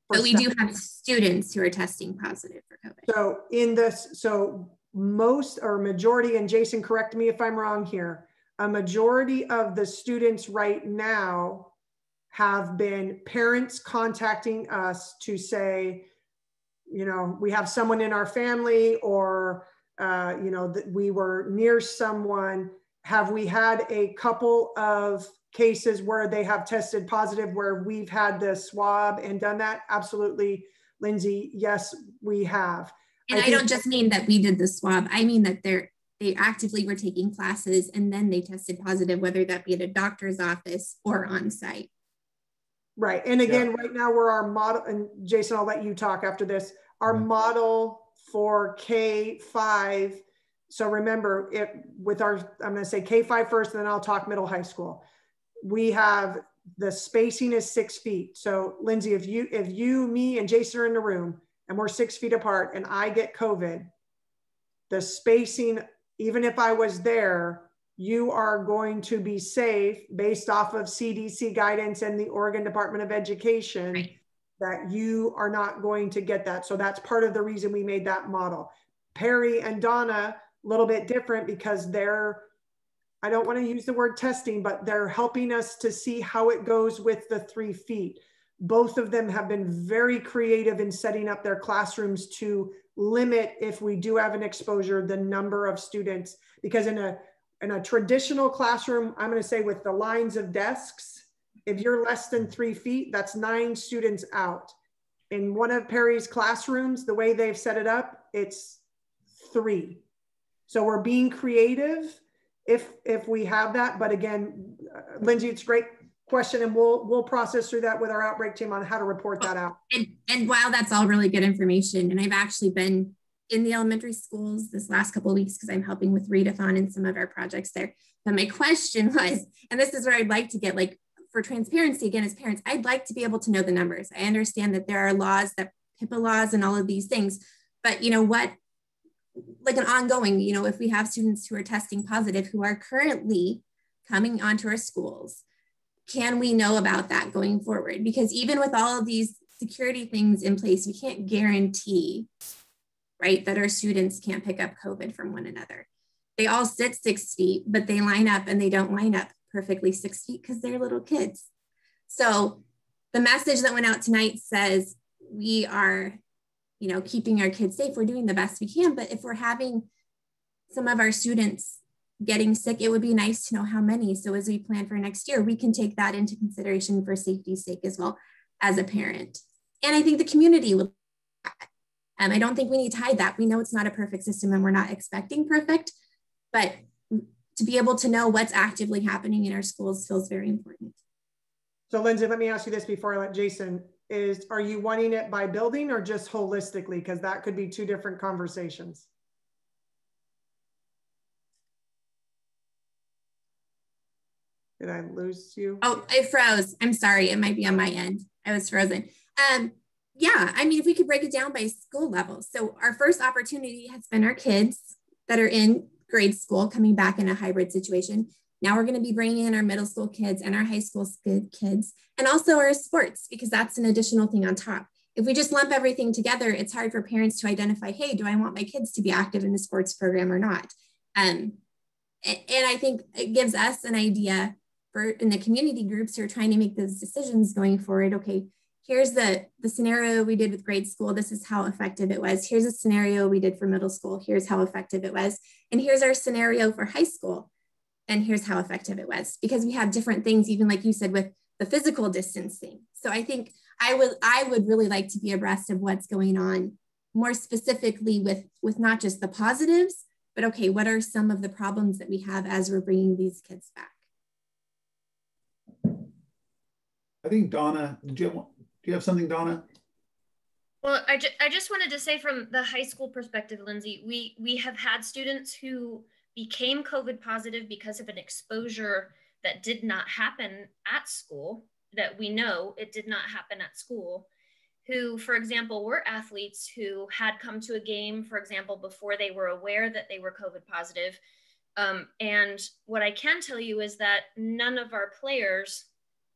[SPEAKER 8] But we do have students who are testing positive for COVID.
[SPEAKER 1] So most or majority, and Jason, correct me if I'm wrong here, a majority of the students right now have been parents contacting us to say, we have someone in our family, or that we were near someone. Have we had a couple of cases where they have tested positive, where we've had the swab and done that? Absolutely, Lindsay, yes, we have.
[SPEAKER 8] And I don't just mean that we did the swab. I mean that they actively were taking classes and then they tested positive, whether that be at a doctor's office or on site.
[SPEAKER 1] Right. And again, right now we're our model, and Jason, I'll let you talk after this, our model for K-5. So remember it with our, I'm going to say K-5 first, and then I'll talk middle high school. We have the spacing is 6 feet. So Lindsay, if you, me and Jason are in the room and we're 6 feet apart and I get COVID, the spacing, even if I was there, you are going to be safe based off of CDC guidance and the Oregon Department of Education, right, that you are not going to get that. So that's part of the reason we made that model. Perry and Donna, a little bit different because they're, I don't want to use the word testing, but they're helping us to see how it goes with the 3 feet. Both of them have been very creative in setting up their classrooms to limit, if we do have an exposure, the number of students, because in a traditional classroom, I'm going to say with the lines of desks, if you're less than 3 feet, that's 9 students out. In one of Perry's classrooms, the way they've set it up, it's 3. So we're being creative if we have that. But again, Lindsay, it's a great question, and we'll process through that with our outbreak team on how to report that out.
[SPEAKER 8] And while that's all really good information, and I've actually been in the elementary schools this last couple of weeks because I'm helping with readathon and some of our projects there. But my question was, and this is where I'd like to get, like, for transparency again as parents, I'd like to be able to know the numbers. I understand that there are laws, that HIPAA laws and all of these things, but you know what, like an ongoing, you know, if we have students who are testing positive who are currently coming onto our schools, can we know about that going forward? Because even with all of these security things in place, we can't guarantee, right, that our students can't pick up COVID from one another. They all sit 6 feet, but they line up and they don't line up perfectly 6 feet because they're little kids. So the message that went out tonight says we are, you know, keeping our kids safe. We're doing the best we can, but if we're having some of our students getting sick, it would be nice to know how many. So as we plan for next year, we can take that into consideration for safety's sake as well as a parent. And I think the community will. I don't think we need to hide that. We know it's not a perfect system and we're not expecting perfect, but to be able to know what's actively happening in our schools feels very important.
[SPEAKER 1] So Lindsay, let me ask you this before I let Jason, are you wanting it by building or just holistically? Because that could be 2 different conversations. Did I lose you?
[SPEAKER 8] Oh, I froze. I'm sorry. It might be on my end. I was frozen. Yeah, I mean, if we could break it down by school level. So our first opportunity has been our kids that are in grade school coming back in a hybrid situation. Now we're going to be bringing in our middle school kids and our high school kids, and also our sports, because that's an additional thing on top. If we just lump everything together, it's hard for parents to identify, hey, do I want my kids to be active in the sports program or not? And I think it gives us an idea in the community groups who are trying to make those decisions going forward. Okay, here's the scenario we did with grade school. This is how effective it was. Here's a scenario we did for middle school. Here's how effective it was. And here's our scenario for high school. And here's how effective it was, because we have different things, even like you said, with the physical distancing. So I think I would really like to be abreast of what's going on more specifically with not just the positives, but okay, what are some of the problems that we have as we're bringing these kids back?
[SPEAKER 6] I think Donna, do you have something, Donna?
[SPEAKER 9] Well, I just wanted to say from the high school perspective, Lindsay, we have had students who became COVID positive because of an exposure that did not happen at school, that we know it did not happen at school, who, for example, were athletes who had come to a game, for example, before they were aware that they were COVID positive. And what I can tell you is that none of our players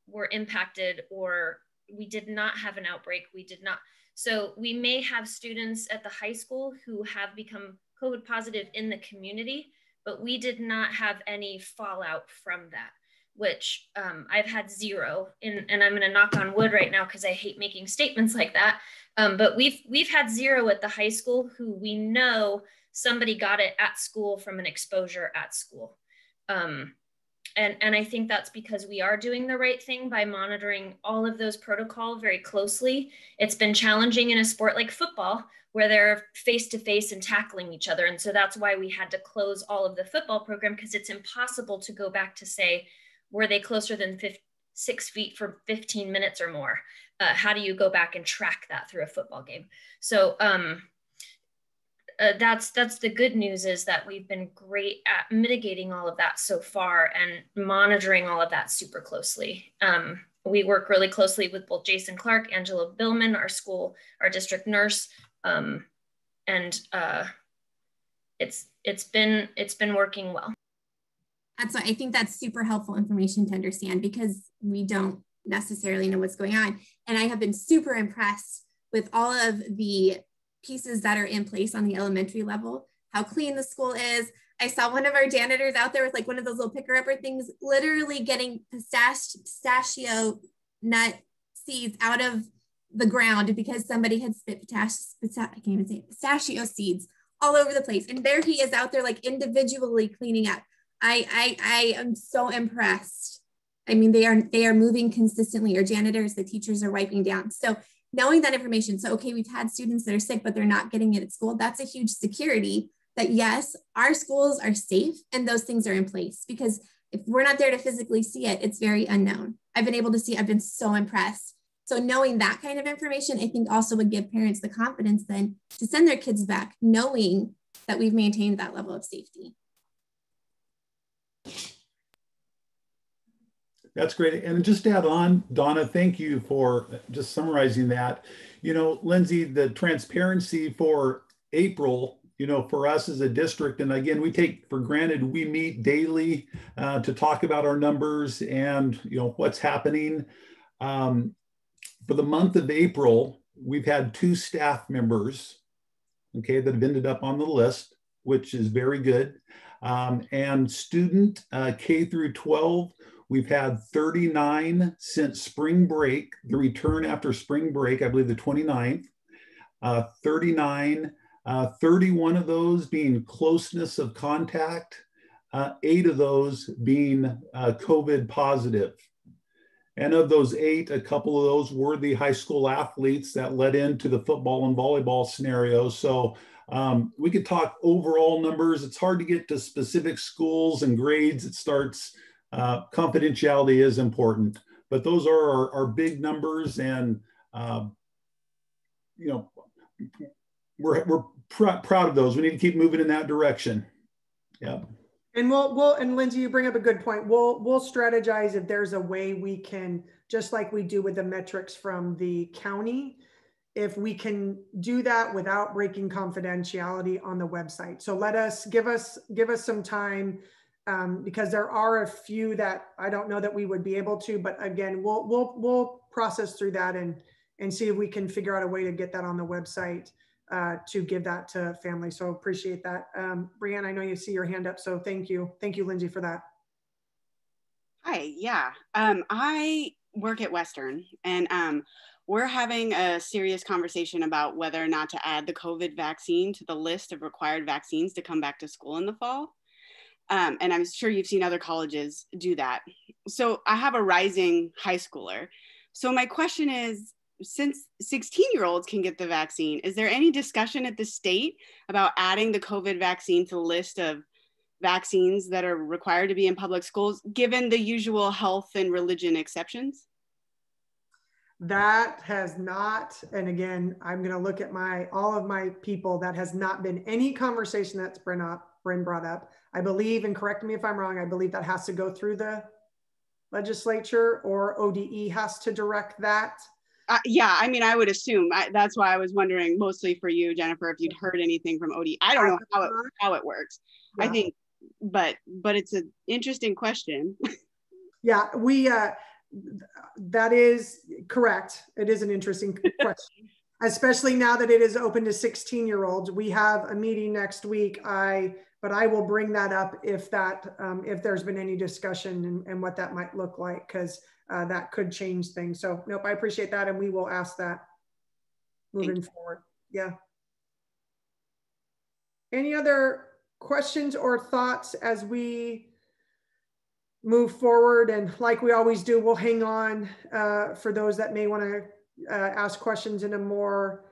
[SPEAKER 9] were impacted, or we did not have an outbreak. We did not. So we may have students at the high school who have become COVID positive in the community, but we did not have any fallout from that, which I've had 0. And I'm going to knock on wood right now because I hate making statements like that. But we've had 0 at the high school who we know somebody got it at school from an exposure at school. And I think that's because we are doing the right thing by monitoring all of those protocol very closely. It's been challenging in a sport like football where they're face-to-face and tackling each other. And so that's why we had to close all of the football program, because it's impossible to go back to say, were they closer than 6 feet for 15 minutes or more? How do you go back and track that through a football game? So that's the good news, is that we've been great at mitigating all of that so far and monitoring all of that super closely. We work really closely with both Jason Clark, Angela Billman, our district nurse, and it's been working well.
[SPEAKER 8] That's why I think that's super helpful information to understand, because we don't necessarily know what's going on. And I have been super impressed with all of the pieces that are in place on the elementary level, how clean the school is. I saw one of our janitors out there with like one of those little picker-upper things, literally getting pistachio nut seeds out of the ground because somebody had spit pistachio seeds all over the place. And there he is out there like individually cleaning up. I am so impressed. I mean, they are moving consistently. Our janitors, the teachers are wiping down. So knowing that information, so okay, we've had students that are sick, but they're not getting it at school. That's a huge security that yes, our schools are safe and those things are in place, because if we're not there to physically see it, it's very unknown. I've been able to see, I've been so impressed. So knowing that kind of information, I think also would give parents the confidence then to send their kids back, knowing that we've maintained that level of safety.
[SPEAKER 6] That's great. And just to add on, Donna, thank you for just summarizing that. You know, Lindsay, the transparency for April, you know, for us as a district, and again, we take for granted, we meet daily to talk about our numbers and, you know, what's happening. For the month of April, we've had 2 staff members, okay, that have ended up on the list, which is very good. And student K through 12, we've had 39 since spring break, the return after spring break, I believe the 29th, 39, 31 of those being closeness of contact, 8 of those being COVID positive. And of those 8, a couple of those were the high school athletes that led into the football and volleyball scenarios. So we could talk overall numbers. It's hard to get to specific schools and grades. It starts, confidentiality is important, but those are our big numbers. And, you know, we're proud of those. We need to keep moving in that direction. Yeah.
[SPEAKER 1] And and Lindsay, you bring up a good point. We'll strategize if there's a way we can, just like we do with the metrics from the county, if we can do that without breaking confidentiality on the website. So give us some time, because there are a few that I don't know that we would be able to, but again, we'll process through that and see if we can figure out a way to get that on the website. To give that to families. So appreciate that. Brianne, I know you see your hand up, so thank you. Thank you, Lindsay, for that.
[SPEAKER 10] Hi, yeah. I work at Western, and we're having a serious conversation about whether or not to add the COVID vaccine to the list of required vaccines to come back to school in the fall. And I'm sure you've seen other colleges do that. So I have a rising high schooler. So my question is, since 16-year-olds can get the vaccine, is there any discussion at the state about adding the COVID vaccine to the list of vaccines that are required to be in public schools, given the usual health and religion exceptions?
[SPEAKER 1] That has not, and again, I'm going to look at all of my people, that has not been any conversation that's been brought up. I believe, and correct me if I'm wrong, I believe that has to go through the legislature, or ODE has to direct that.
[SPEAKER 10] Yeah, I mean, I would assume. That's why I was wondering, mostly for you, Jennifer, if you'd heard anything from OD. I don't know how it works. Yeah. I think, but it's an interesting question.
[SPEAKER 1] Yeah, that is correct. It is an interesting question, especially now that it is open to 16-year-olds. We have a meeting next week. But I will bring that up if there's been any discussion and what that might look like, because that could change things. So nope, I appreciate that. And we will ask that moving forward. Yeah. Any other questions or thoughts as we move forward. And like we always do, we'll hang on for those that may want to ask questions in a more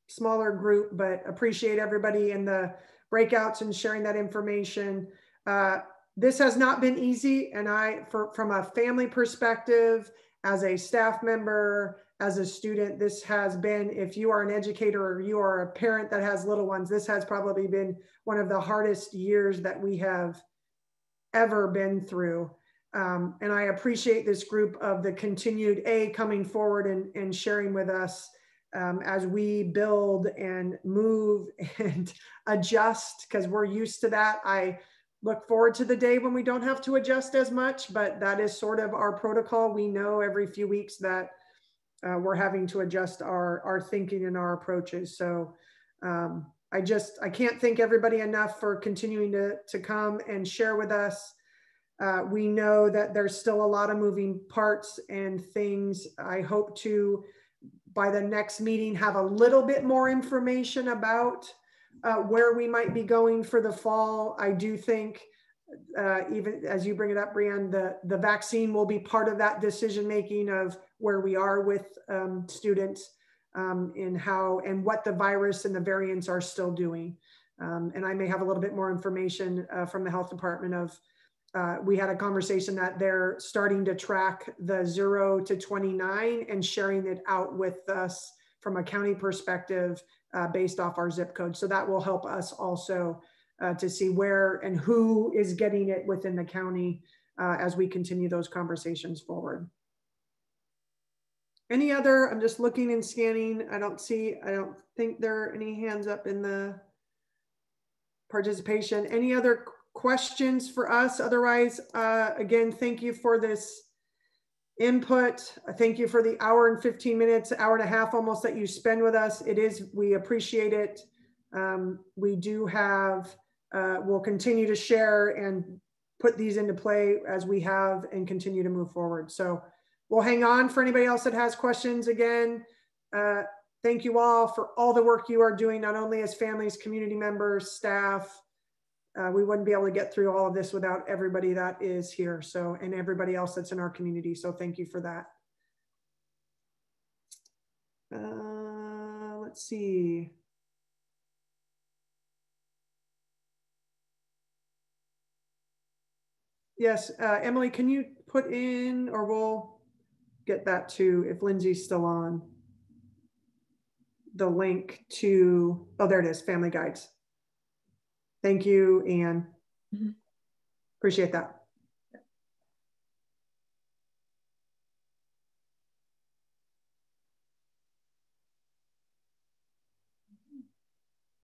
[SPEAKER 1] smaller group, but appreciate everybody in the breakouts and sharing that information. This has not been easy. And from a family perspective, as a staff member, as a student, this has been, if you are an educator or you are a parent that has little ones, this has probably been one of the hardest years that we have ever been through. And I appreciate this group of the continued coming forward and sharing with us as we build and move and adjust, because we're used to that. I look forward to the day when we don't have to adjust as much, but that is sort of our protocol. We know every few weeks that we're having to adjust our thinking and our approaches. So I can't thank everybody enough for continuing to come and share with us. We know that there's still a lot of moving parts and things. I hope to, by the next meeting, have a little bit more information about where we might be going for the fall. I do think, even as you bring it up, Brianne, the vaccine will be part of that decision-making of where we are with students in how and what the virus and the variants are still doing. And I may have a little bit more information from the health department of, we had a conversation that they're starting to track the 0 to 29 and sharing it out with us from a county perspective based off our zip code. So that will help us also to see where and who is getting it within the county as we continue those conversations forward. Any other, I'm just looking and scanning. I don't think there are any hands up in the participation. Any other questions for us? Otherwise, again, thank you for this input. Thank you for the hour and 15 minutes, hour and a half almost that you spend with us. We appreciate it. We do have, we'll continue to share and put these into play as we have and continue to move forward. So we'll hang on for anybody else that has questions. Again, thank you all for all the work you are doing, not only as families, community members, staff. We wouldn't be able to get through all of this without everybody that is here. So, and everybody else that's in our community. So thank you for that. Let's see. Yes, Emily, can you put in, or we'll get that to, if Lindsay's still on, the link to, oh, there it is, family guides. Thank you, Anne. Appreciate that.